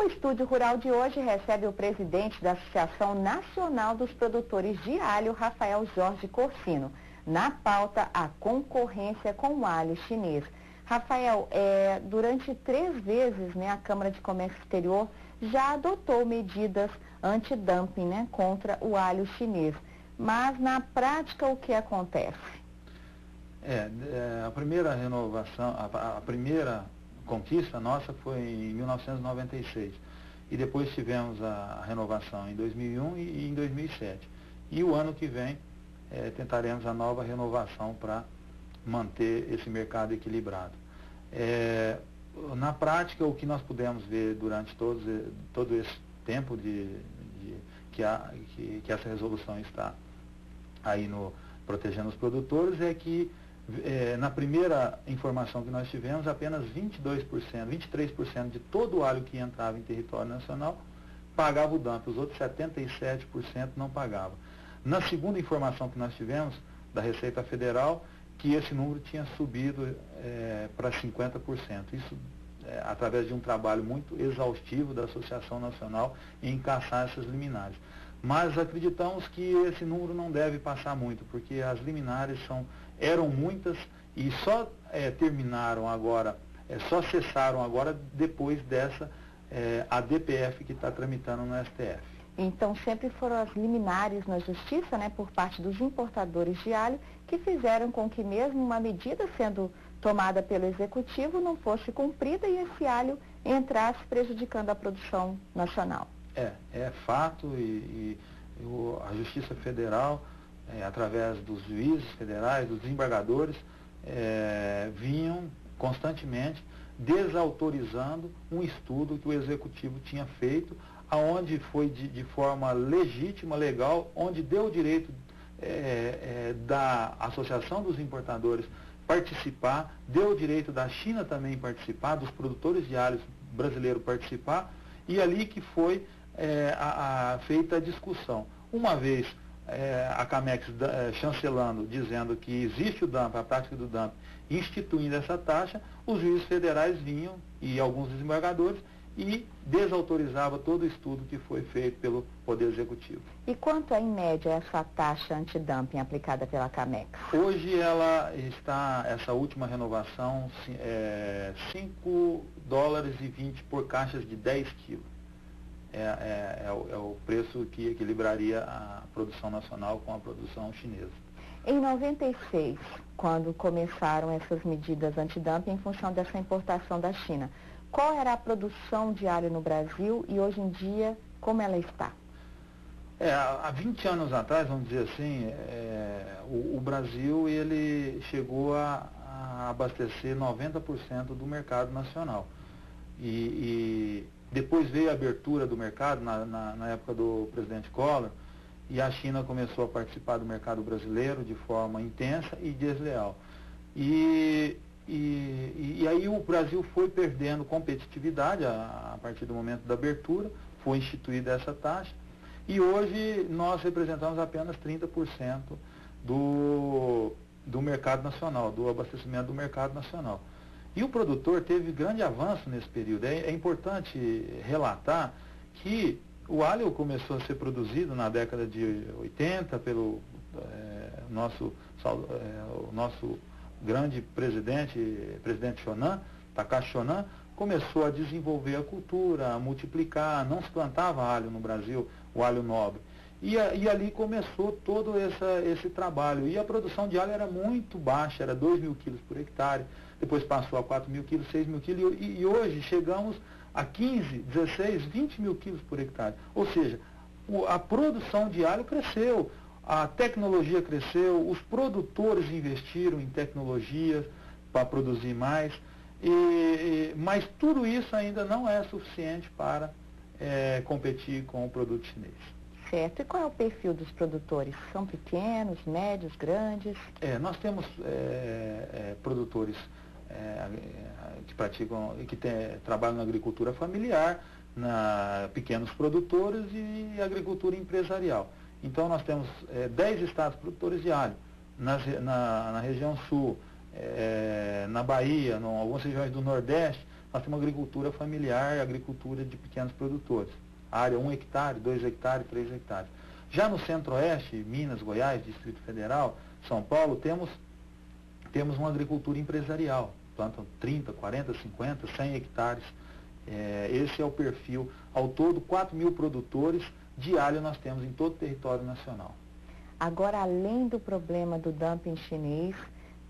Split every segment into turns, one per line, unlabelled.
Estúdio Rural de hoje recebe o presidente da Associação Nacional dos Produtores de Alho, Rafael Jorge Corsino. Na pauta, a concorrência com o alho chinês. Rafael, durante 3 vezes, a Câmara de Comércio Exterior já adotou medidas antidumping, contra o alho chinês. Mas, na prática, o que acontece?
A primeira renovação, a primeira conquista nossa foi em 1996. E depois tivemos a renovação em 2001 e em 2007. E o ano que vem tentaremos a nova renovação para manter esse mercado equilibrado. Na prática, o que nós pudemos ver durante todo esse tempo que essa resolução está aí protegendo os produtores é que na primeira informação que nós tivemos, apenas 23% de todo o alho que entrava em território nacional pagava o dumping, os outros 77% não pagavam. Na segunda informação que nós tivemos da Receita Federal, que esse número tinha subido para 50%. Isso através de um trabalho muito exaustivo da Associação Nacional em caçar essas liminares. Mas acreditamos que esse número não deve passar muito, porque as liminares eram muitas e só terminaram agora, só cessaram agora depois dessa ADPF que está tramitando no STF.
Então sempre foram as liminares na justiça, por parte dos importadores de alho, que fizeram com que mesmo uma medida sendo tomada pelo Executivo não fosse cumprida e esse alho entrasse prejudicando a produção nacional.
É fato a Justiça Federal, através dos juízes federais, dos desembargadores, vinham constantemente desautorizando um estudo que o Executivo tinha feito, aonde foi de forma legítima, legal, onde deu o direito da Associação dos Importadores participar, deu o direito da China também participar, dos produtores de alhos brasileiros participar, e ali que foi feita a discussão. Uma vez a Camex chancelando, dizendo que existe o dumping, a prática do dumping, instituindo essa taxa, os juízes federais vinham, e alguns desembargadores, e desautorizava todo o estudo que foi feito pelo Poder Executivo.
E quanto é, em média, essa taxa antidumping aplicada pela Camex?
Hoje ela está, essa última renovação, $5,20 por caixas de 10 quilos. É o preço que equilibraria a produção nacional com a produção chinesa.
Em 96, quando começaram essas medidas antidumping em função dessa importação da China, qual era a produção de alho no Brasil e hoje em dia, como ela está?
Há 20 anos atrás, vamos dizer assim, o Brasil ele chegou a abastecer 90% do mercado nacional. E depois veio a abertura do mercado na época do presidente Collor, e a China começou a participar do mercado brasileiro de forma intensa e desleal. E aí o Brasil foi perdendo competitividade a partir do momento da abertura, foi instituída essa taxa, e hoje nós representamos apenas 30% do mercado nacional, do abastecimento do mercado nacional. E o produtor teve grande avanço nesse período. É importante relatar que o alho começou a ser produzido na década de 80 pelo nosso grande presidente Shonan, Takashi Shonan, começou a desenvolver a cultura, a multiplicar, não se plantava alho no Brasil, o alho nobre. E ali começou todo esse trabalho. E a produção de alho era muito baixa, era 2.000 quilos por hectare, depois passou a 4.000 quilos, 6.000 quilos, e hoje chegamos a 15, 16, 20 mil quilos por hectare. Ou seja, a produção de alho cresceu, a tecnologia cresceu, os produtores investiram em tecnologias para produzir mais, mas tudo isso ainda não é suficiente para competir com o produto chinês.
Certo. E qual é o perfil dos produtores? São pequenos, médios, grandes?
Nós temos produtores que trabalham na agricultura familiar, pequenos produtores e agricultura empresarial. Então nós temos 10 estados produtores de alho, na região sul, na Bahia, em algumas regiões do Nordeste, nós temos agricultura familiar e agricultura de pequenos produtores. A área 1 hectare, 2 hectares, 3 hectares. Já no Centro-Oeste, Minas, Goiás, Distrito Federal, São Paulo, temos uma agricultura empresarial. Plantam 30, 40, 50, 100 hectares. Esse é o perfil. Ao todo, 4 mil produtores de alho nós temos em todo o território nacional.
Agora, além do problema do dumping chinês,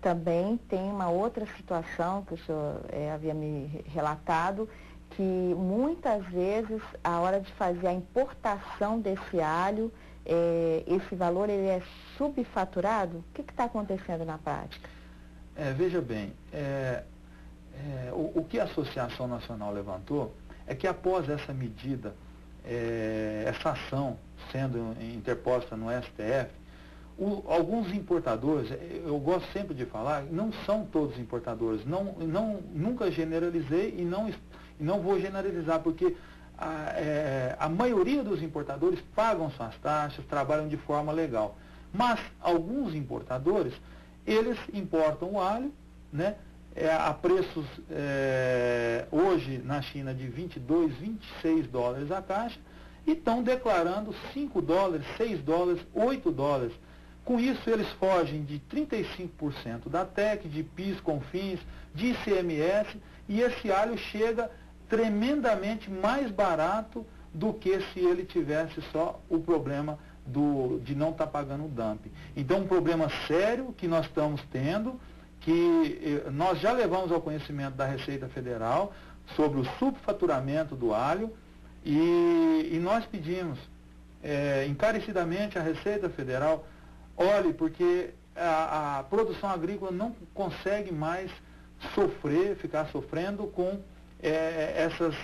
também tem uma outra situação que o senhor havia me relatado, que muitas vezes, a hora de fazer a importação desse alho, esse valor ele é subfaturado. O que está acontecendo na prática?
Veja bem, o que a Associação Nacional levantou é que após essa medida, essa ação sendo interposta no STF, alguns importadores, eu gosto sempre de falar, não são todos importadores, nunca generalizei e não vou generalizar, porque a maioria dos importadores pagam suas taxas, trabalham de forma legal. Mas alguns importadores, eles importam o alho, né, a preços hoje na China de 22, 26 dólares a caixa, e estão declarando 5 dólares, 6 dólares, 8 dólares. Com isso, eles fogem de 35% da TEC, de PIS, CONFINS, de ICMS, e esse alho chega tremendamente mais barato do que se ele tivesse só o problema de não estar pagando o dumping. Então, um problema sério que nós estamos tendo, que nós já levamos ao conhecimento da Receita Federal sobre o subfaturamento do alho, e nós pedimos encarecidamente à Receita Federal: olhe, porque a produção agrícola não consegue mais ficar sofrendo com essas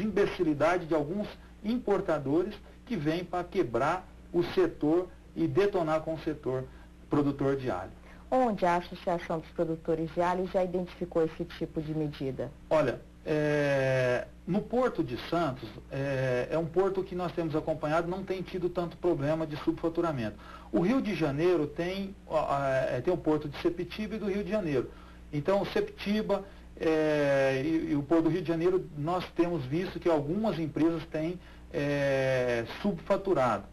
imbecilidades de alguns importadores que vêm para quebrar o setor e detonar com o setor produtor de alho.
Onde a Associação dos Produtores de Alho já identificou esse tipo de medida?
Olha, no Porto de Santos, é um porto que nós temos acompanhado, não tem tido tanto problema de subfaturamento. O Rio de Janeiro tem o porto de Sepetiba e do Rio de Janeiro. Então, Sepetiba e o porto do Rio de Janeiro, nós temos visto que algumas empresas têm subfaturado.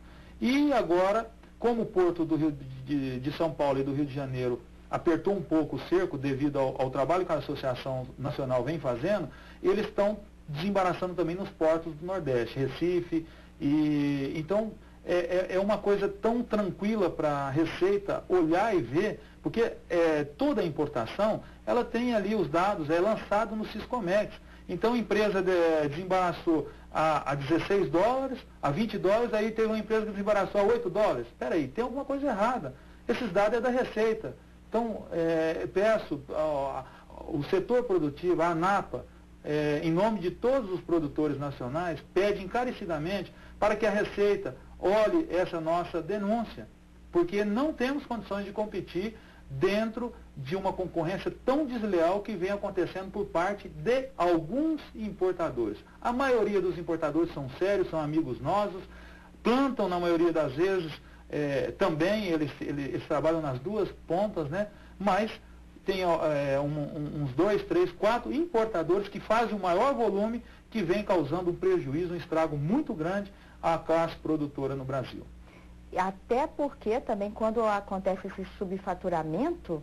E agora, como o porto do Rio de São Paulo e do Rio de Janeiro apertou um pouco o cerco devido ao trabalho que a Associação Nacional vem fazendo, eles estão desembaraçando também nos portos do Nordeste, Recife, e então é uma coisa tão tranquila para a Receita olhar e ver, porque toda a importação, ela tem ali os dados, é lançado no Siscomex. Então a empresa desembaraçou a 16 dólares, a 20 dólares, aí teve uma empresa que desembaraçou a 8 dólares. Espera aí, tem alguma coisa errada. Esses dados é da Receita. Então, peço o setor produtivo, a ANAPA, em nome de todos os produtores nacionais, pede encarecidamente para que a Receita olhe essa nossa denúncia, porque não temos condições de competir dentro de uma concorrência tão desleal que vem acontecendo por parte de alguns importadores. A maioria dos importadores são sérios, são amigos nossos, plantam na maioria das vezes, também eles trabalham nas duas pontas, né? Mas tem uns 2, 3, 4 importadores que fazem o maior volume, que vem causando um prejuízo, um estrago muito grande à classe produtora no Brasil.
Até porque também quando acontece esse subfaturamento,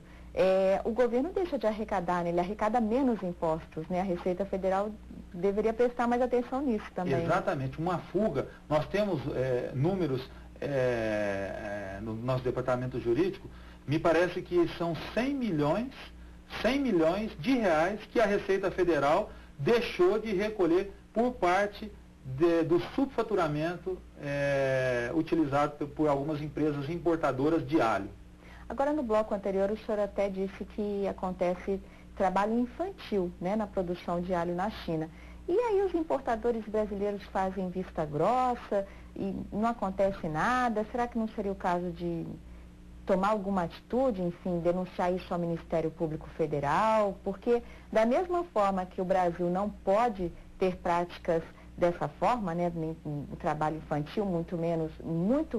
o governo deixa de arrecadar, né? Ele arrecada menos impostos, né? A Receita Federal deveria prestar mais atenção nisso também.
Exatamente, uma fuga. Nós temos números no nosso departamento jurídico, me parece que são 100 milhões de reais que a Receita Federal deixou de recolher por parte do subfaturamento utilizado por algumas empresas importadoras de alho.
Agora, no bloco anterior, o senhor até disse que acontece trabalho infantil, né, na produção de alho na China. E aí os importadores brasileiros fazem vista grossa e não acontece nada? Será que não seria o caso de tomar alguma atitude, enfim, denunciar isso ao Ministério Público Federal? Porque da mesma forma que o Brasil não pode ter práticas dessa forma, né, o trabalho infantil, muito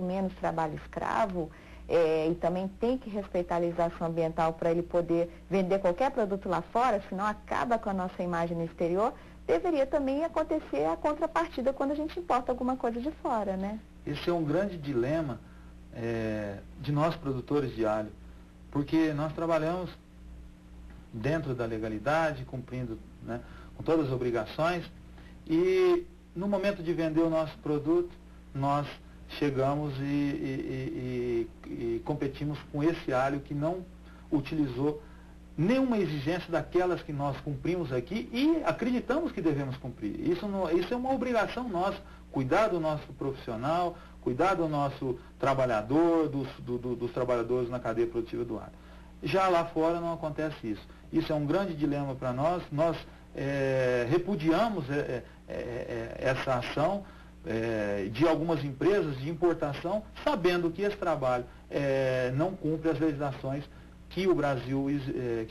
menos trabalho escravo, e também tem que respeitar a legislação ambiental para ele poder vender qualquer produto lá fora, senão acaba com a nossa imagem no exterior, deveria também acontecer a contrapartida quando a gente importa alguma coisa de fora, né?
Esse é um grande dilema de nós produtores de alho, porque nós trabalhamos dentro da legalidade, cumprindo, né, com todas as obrigações, e no momento de vender o nosso produto, nós chegamos e competimos com esse alho que não utilizou nenhuma exigência daquelas que nós cumprimos aqui e acreditamos que devemos cumprir. Isso é uma obrigação nossa, cuidar do nosso profissional, cuidar do nosso trabalhador, dos trabalhadores na cadeia produtiva do alho. Já lá fora não acontece isso. Isso é um grande dilema para nós. Nós repudiamos essa ação de algumas empresas de importação, sabendo que esse trabalho não cumpre as legislações que o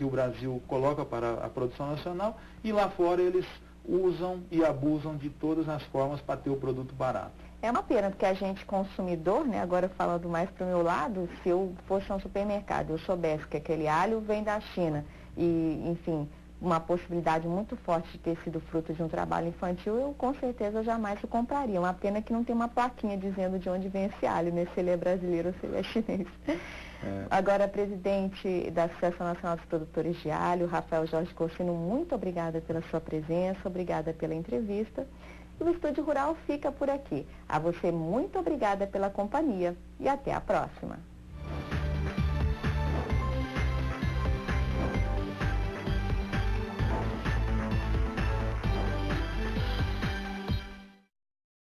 Brasil coloca para a produção nacional, e lá fora eles usam e abusam de todas as formas para ter o produto barato.
É uma pena, porque a gente consumidor, né, agora falando mais para o meu lado, se eu fosse a um supermercado e eu soubesse que aquele alho vem da China e, enfim, uma possibilidade muito forte de ter sido fruto de um trabalho infantil, eu com certeza jamais o compraria. Uma pena que não tem uma plaquinha dizendo de onde vem esse alho, né, se ele é brasileiro ou se ele é chinês. Agora, presidente da Associação Nacional dos Produtores de Alho, Rafael Jorge Corsino, muito obrigada pela sua presença, obrigada pela entrevista. E o Estúdio Rural fica por aqui. A você, muito obrigada pela companhia e até a próxima.